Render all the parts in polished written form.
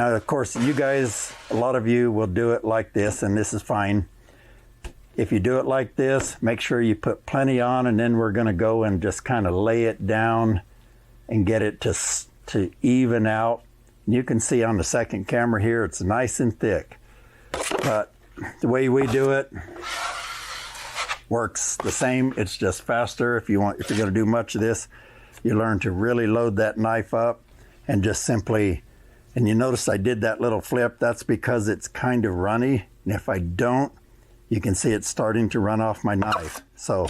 Now, of course, you guys, a lot of you will do it like this, and this is fine. If you do it like this, make sure you put plenty on, and then we're going to go and just kind of lay it down and get it to even out. You can see on the second camera here, it's nice and thick. But the way we do it works the same. It's just faster. If you're going to do much of this, you learn to really load that knife up and just simply, and you notice I did that little flip. That's because it's kind of runny. And if I don't, you can see it's starting to run off my knife. So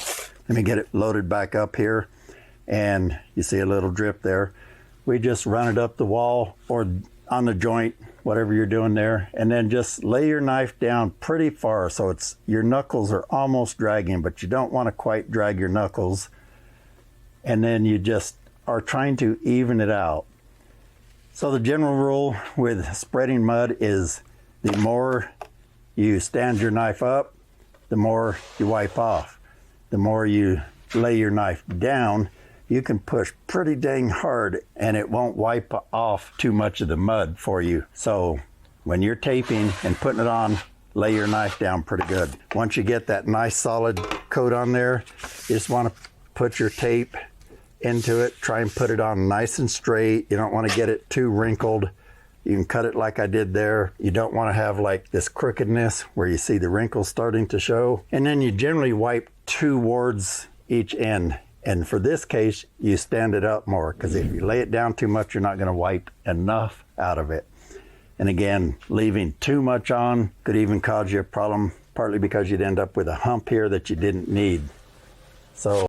let me get it loaded back up here. And you see a little drip there. We just run it up the wall or on the joint, whatever you're doing there, and then just lay your knife down pretty far so your knuckles are almost dragging, but you don't want to quite drag your knuckles. And then you just are trying to even it out. So the general rule with spreading mud is the more you stand your knife up, the more you wipe off. The more you lay your knife down, you can push pretty dang hard and it won't wipe off too much of the mud for you. So when you're taping and putting it on, lay your knife down pretty good. Once you get that nice solid coat on there, you just want to put your tape into it. Try and put it on nice and straight. You don't want to get it too wrinkled. You can cut it like I did there. You don't want to have like this crookedness where you see the wrinkles starting to show. And then you generally wipe towards each end. And for this case, you stand it up more, because if you lay it down too much, you're not going to wipe enough out of it. And again, leaving too much on could even cause you a problem, partly because you'd end up with a hump here that you didn't need. So